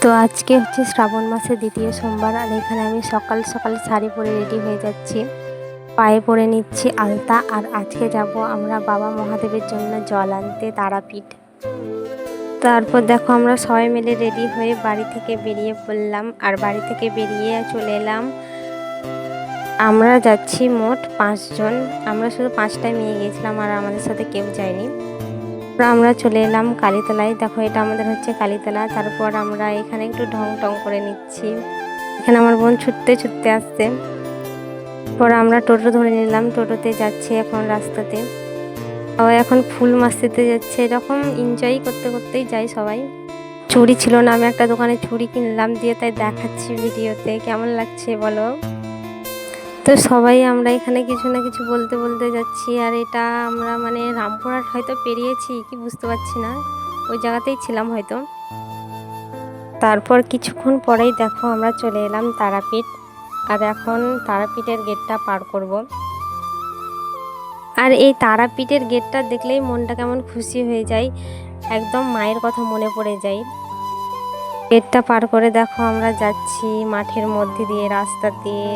তো আজকে হচ্ছে শ্রাবণ মাসের দ্বিতীয় সোমবার, আর এখানে আমি সকাল সকাল শাড়ি পরে রেডি হয়ে যাচ্ছি, পায়ে পরে নিচ্ছি আলতা। আর আজকে যাব আমরা বাবা মহাদেবের জন্য জল আনতে তারাপীঠ। তারপর দেখো আমরা সবাই মিলে রেডি হয়ে বাড়ি থেকে বেরিয়ে পড়লাম, আর বাড়ি থেকে বেরিয়ে চলে এলাম। আমরা যাচ্ছি মোট 5 জন, আমরা শুধু 5টা মেয়ে গিয়েছিলাম আর আমাদের সাথে কেউ যায়নি। আমরা চলে এলাম কালীতলায়। দেখো এটা আমাদের হচ্ছে কালীতলা। তারপর আমরা এখানে একটু ঢং টং করে নিচ্ছি। এখানে আমার বোন ছুটতে ছুটতে আসছে। পর আমরা টোটো ধরে নিলাম, টোটোতে যাচ্ছে এখন রাস্তাতে। এখন ফুল মাস্তিতে যাচ্ছে, এরকম এনজয় করতে করতেই যাই সবাই। চুড়ি ছিল না, আমি একটা দোকানে চুড়ি কিনলাম, দিয়ে তাই দেখাচ্ছি ভিডিওতে কেমন লাগছে বলো। তো সবাই আমরা এখানে কিছু না কিছু বলতে বলতে যাচ্ছি। আর এটা আমরা মানে রামপুরহাট হয়তো পেরিয়েছি কি বুঝতে পারছি না, ওই জায়গাতেই ছিলাম হয়তো। তারপর কিছুক্ষণ পরেই দেখো আমরা চলে এলাম তারাপীঠ, আর এখন তারাপীঠের গেটটা পার করব। আর এই তারাপীঠের গেটটা দেখলেই মনটা কেমন খুশি হয়ে যায়, একদম মায়ের কথা মনে পড়ে যায়। গেটটা পার করে দেখো আমরা যাচ্ছি মাঠের মধ্যে দিয়ে, রাস্তা দিয়ে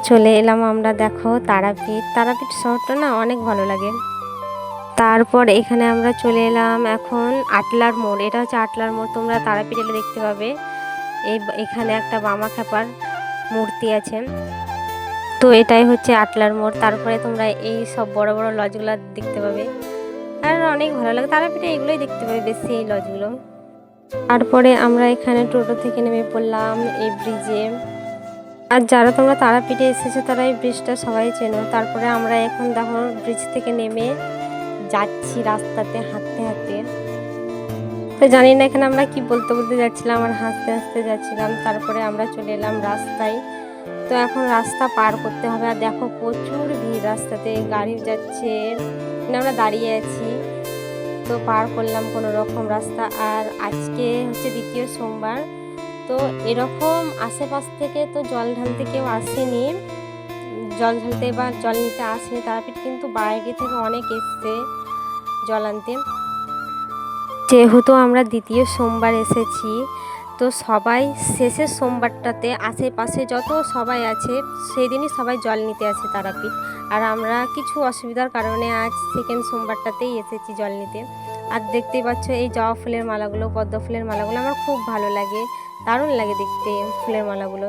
চলে এলাম আমরা। দেখো তারাপীঠ শহরটা না অনেক ভালো লাগে। তারপর এখানে আমরা চলে এলাম এখন আটলার মোড়। এটা হচ্ছে আটলার মোড়, তোমরা তারাপীঠ এলে দেখতে পাবে। এখানে একটা বামা খ্যাপার মূর্তি আছে, তো এটাই হচ্ছে আটলার মোড়। তারপরে তোমরা এই সব বড় বড় লজগুলো দেখতে পাবে, আর অনেক ভালো লাগে। তারাপীঠে এগুলোই দেখতে পাবে বেশি, এই লজগুলো। তারপরে আমরা এখানে টোটো থেকে নেমে পড়লাম এই ব্রিজে। আর যারা তোমরা তারাপীঠে এসেছো তারা এই ব্রিজটা সবাই চেনো। তারপরে আমরা এখন দেখো ব্রিজ থেকে নেমে যাচ্ছি রাস্তাতে হাঁটতে হাঁটতে। তো জানি না এখানে আমরা কি বলতে বলতে যাচ্ছিলাম আর হাসতে হাসতে যাচ্ছিলাম। তারপরে আমরা চলে এলাম রাস্তায়। তো এখন রাস্তা পার করতে হবে, আর দেখো প্রচুর ভিড় রাস্তাতে, গাড়ি যাচ্ছে, আমরা দাঁড়িয়ে আছি। তো পার করলাম কোনো রকম রাস্তা। আর আজকে হচ্ছে দ্বিতীয় সোমবার, তো এরকম আশেপাশ থেকে তো জল ঢালতে কেউ আসেনি, জল ঢালতে বা জল নিতে আসেনি তারাপীঠ, কিন্তু বাইরে থেকে অনেক এসছে জল আনতে। যেহেতু আমরা দ্বিতীয় সোমবার এসেছি, তো সবাই শেষের সোমবারটাতে আশেপাশে যত সবাই আছে সেই দিনই সবাই জল নিতে আসে তারাপীঠ। আর আমরা কিছু অসুবিধার কারণে আজ সেকেন্ড সোমবারটাতেই এসেছি জল নিতে। আর দেখতেই পাচ্ছ এই জবা ফুলের মালাগুলো, পদ্ম ফুলের মালাগুলো আমার খুব ভালো লাগে, দারুণ লাগে দেখতে ফুলের মালাগুলো।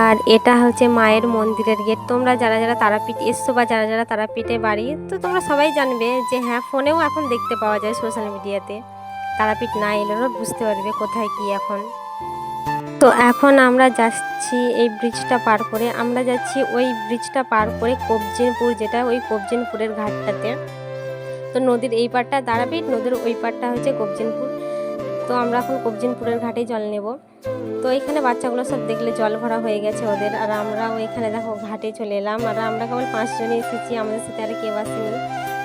আর এটা হচ্ছে মায়ের মন্দিরের গেট। তোমরা যারা যারা তারাপীঠ এসছো বা যারা যারা তারাপীঠে বাড়ি, তো তোমরা সবাই জানবে যে হ্যাঁ, ফোনেও এখন দেখতে পাওয়া যায় সোশ্যাল মিডিয়াতে। তারাপীঠ না এলেও বুঝতে পারবে কোথায় কি এখন। তো এখন আমরা যাচ্ছি এই ব্রিজটা পার করে, আমরা যাচ্ছি ওই ব্রিজটা পার করে কবজিনপুর, যেটা ওই কবজিনপুরের ঘাটটাতে। তো নদীর এই পাড়টা তারাপীঠ, নদীর ওই পাড়টা হচ্ছে কবজিনপুর। তো আমরা এখন কবজিনপুরের ঘাটে জল নেব। তো এখানে বাচ্চাগুলো সব দেখলে জল ভরা হয়ে গেছে ওদের, আর আমরা ওইখানে দেখো ঘাটে চলে এলাম। আর আমরা কেবল 5 জনই এসেছি, আমাদের সাথে আর কেউ আসেনি।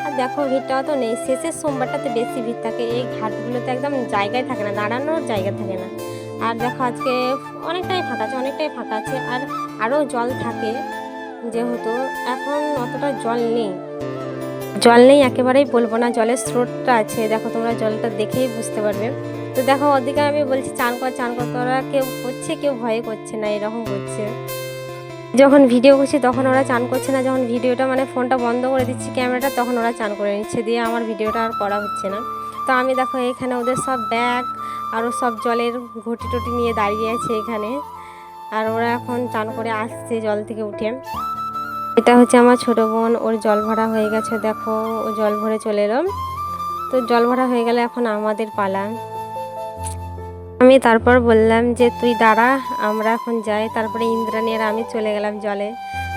আর দেখো ভিড়টাও তো নেই, শেষের সোমবারটাতে বেশি ভিড় থাকে। এই ঘাটগুলোতে একদম জায়গায় থাকে না, দাঁড়ানোর জায়গা থাকে না। আর দেখো আজকে অনেকটাই ফাঁকা আছে। আর আরও জল থাকে, যেহেতু এখন অতটা জল নেই একেবারেই বলবো না, জলের স্রোতটা আছে। দেখো তোমরা জলটা দেখেই বুঝতে পারবে। তো দেখো ওদিকে আমি বলছি চান কর, ওরা কেউ করছে, কেউ ভয়ে করছে না, এরকম করছে। যখন ভিডিও করছি তখন ওরা চান করছে না, যখন ভিডিওটা মানে ফোনটা বন্ধ করে দিচ্ছি ক্যামেরাটা, তখন ওরা চান করে নিচ্ছে, দিয়ে আমার ভিডিওটা আর করা হচ্ছে না। তো আমি দেখো এখানে ওদের সব ব্যাগ আরও সব জলের ঘটি টটি নিয়ে দাঁড়িয়ে আছে এখানে। আর ওরা এখন চান করে আসছে জল থেকে উঠে। এটা হচ্ছে আমার ছোট বোন, ওর জল ভরা হয়ে গেছে, দেখো ও জল ভরে চলে এলো। তো জল ভরা হয়ে গেলে এখন আমাদের পালা। আমি তারপর বললাম যে তুই দাঁড়া, আমরা এখন যাই। তারপরে ইন্দ্রাণী আর আমি চলে গেলাম জলে।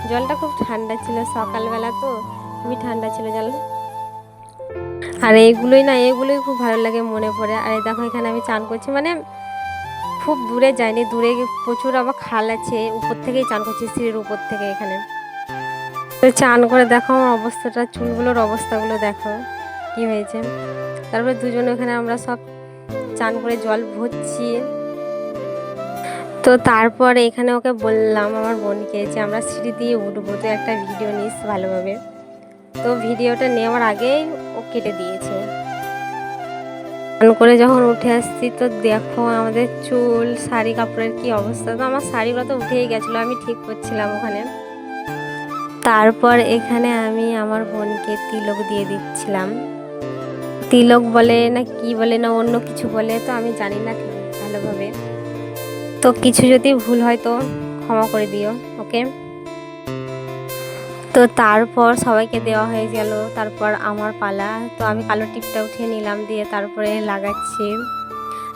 জলটা খুব ঠান্ডা ছিল, সকালবেলা তো খুবই ঠান্ডা ছিল জল। আর এগুলোই খুব ভালো লাগে মনে পড়ে। আর দেখো এখানে আমি চান করছি, মানে খুব দূরে যাইনি, দূরে প্রচুর আবার খাল আছে, উপর থেকেই চান করছি, সিঁড়ির উপর থেকে এখানে। তো চান করে দেখো আমার অবস্থাটা, চুলগুলোর অবস্থাগুলো দেখো কি হয়েছে। তারপরে দুজনে ওখানে আমরা সব চান করে জল ভরছি। তো তারপরে এখানে ওকে বললাম আমার বোনকে যে আমরা সিঁড়ি দিয়ে উঠবো, তো একটা ভিডিও নিস ভালোভাবে। তো ভিডিওটা নেওয়ার আগেই ও কেটে দিয়েছে। স্নান করে যখন উঠে আসছি তো দেখো আমাদের চুল শাড়ি কাপড়ের কি অবস্থা। তো আমার শাড়িগুলো তো উঠেই গেছিলো, আমি ঠিক করছিলাম ওখানে। তারপর এখানে আমি আমার বোনকে তিলক দিয়ে দিচ্ছিলাম। তিলক বলে না কি বলে না অন্য কিছু বলে, তো আমি জানি না ঠিক ভালোভাবে। তো কিছু যদি ভুল হয় তো ক্ষমা করে দিও, ওকে। তো তারপর সবাইকে দেওয়া হয়ে গেল, তারপর আমার পালা। তো আমি কালো টিপটা উঠিয়ে নিলাম, দিয়ে তারপরে লাগাচ্ছি।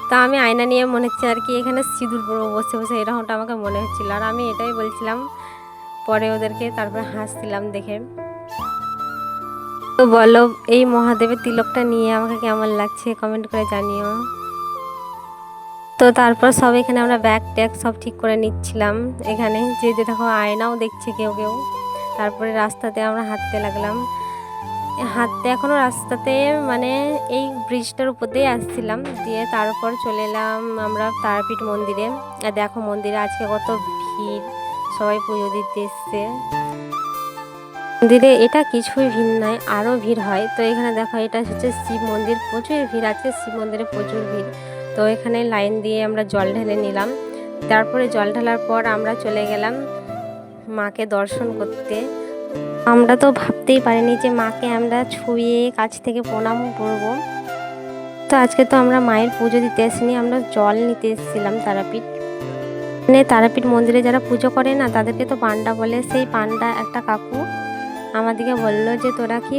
তো আমি আয়না নিয়ে মনে হচ্ছে আর কি এখানে সিঁদুর পরবো বসে বসে, এরকমটা আমাকে মনে হচ্ছিলো। আর আমি এটাই বলছিলাম পরে ওদেরকে, তারপরে হাসছিলাম দেখে। তো বলো এই মহাদেবের তিলকটা নিয়ে আমাকে কেমন লাগছে কমেন্ট করে জানিও। তো তারপর সব এখানে আমরা ব্যাগ ট্যাগ সব ঠিক করে নিচ্ছিলাম। এখানে যে দেখো আয়নাও দেখছে কেউ কেউ। তারপরে রাস্তাতে আমরা হাঁটতে লাগলাম। হাঁটতে এখনও রাস্তাতে মানে এই ব্রিজটার উপর দিয়ে আসছিলাম, দিয়ে তারপর চলে এলাম আমরা তারাপীঠ মন্দিরে। আর দেখো মন্দিরে আজকে কত ভিড়, সবাই পুজো দিতে এসছে মন্দিরে। এটা কিছুই ভিড় নয়, আরও ভিড় হয়। তো এখানে দেখো এটা হচ্ছে শিব মন্দির, প্রচুর ভিড় আছে শিব মন্দিরে, প্রচুর ভিড়। তো এখানে লাইন দিয়ে আমরা জল ঢেলে নিলাম। তারপরে জল ঢালার পর আমরা চলে গেলাম মাকে দর্শন করতে। আমরা তো ভাবতেই পারিনি যে মাকে আমরা ছুঁয়ে কাছ থেকে প্রণাম করব। তো আজকে তো আমরা মায়ের পুজো দিতে আসিনি, আমরা জল নিতে এসেছিলাম তারাপীঠ। মানে তারাপীঠ মন্দিরে যারা পুজো করে না তাদেরকে তো পান্ডা বলে। সেই পান্ডা একটা কাকু আমাদেরকে বললো যে তোরা কি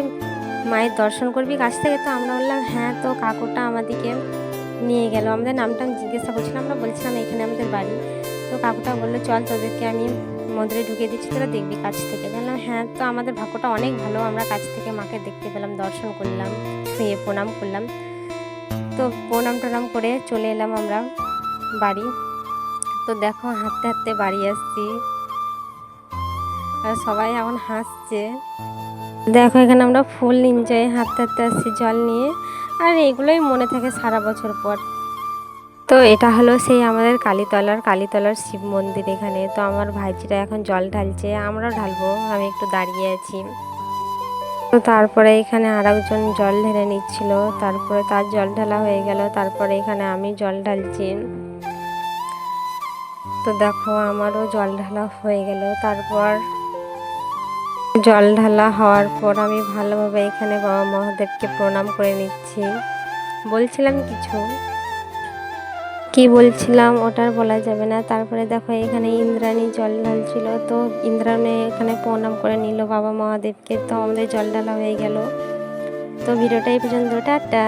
মায়ের দর্শন করবি কাছ থেকে। তো আমরা বললাম হ্যাঁ। তো কাকুটা আমাদেরকে নিয়ে গেল, আমাদের নামটা জিজ্ঞাসা করছিলাম, আমরা বলছিলাম এখানে আমাদের বাড়ি। তো কাকুটা বললো চল তোদেরকে আমি মন্দিরে ঢুকিয়ে দিচ্ছি, তোরা দেখবি কাছ থেকে। বললাম হ্যাঁ। তো আমাদের ভাগ্যটা অনেক ভালো, আমরা কাছ থেকে মাকে দেখতে পেলাম, দর্শন করলাম, ছুঁয়ে প্রণাম করলাম। তো প্রণাম টনাম করে চলে এলাম আমরা বাড়ি। তো দেখো হাঁটতে হাঁটতে বাড়ি আসছি, আর সবাই এখন হাসছে। দেখো এখানে আমরা ফুল এনজয় হাঁটতে হাঁটতে আসছি জল নিয়ে, আর এগুলোই মনে থাকে সারা বছর পর। তো এটা হলো সেই আমাদের কালীতলার শিব মন্দির এখানে। তো আমার ভাইজিরা এখন জল ঢালছে, আমরাও ঢালবো, আমি একটু দাঁড়িয়ে আছি। তো তারপরে এখানে আর একজন জল ঢেলে নিচ্ছিল, তারপরে তার জল ঢালা হয়ে গেল, তারপরে এখানে আমি জল ঢালছি। তো দেখো আমারও জল ঢালা হয়ে গেল। তারপর জল ঢালা হওয়ার পর আমি ভালোভাবে এখানে বাবা মহাদেবকে প্রণাম করে নিচ্ছি। বলছিলাম কিছু, কি বলছিলাম ওটার বলা যাবে না। তারপরে দেখো এখানে ইন্দ্রাণী জল ঢালছিল, তো ইন্দ্রাণী এখানে প্রণাম করে নিল বাবা মহাদেবকে। তো আমাদের জল ঢালা হয়ে গেল। তো ভিডিওটা এই পর্যন্ত, টাটা।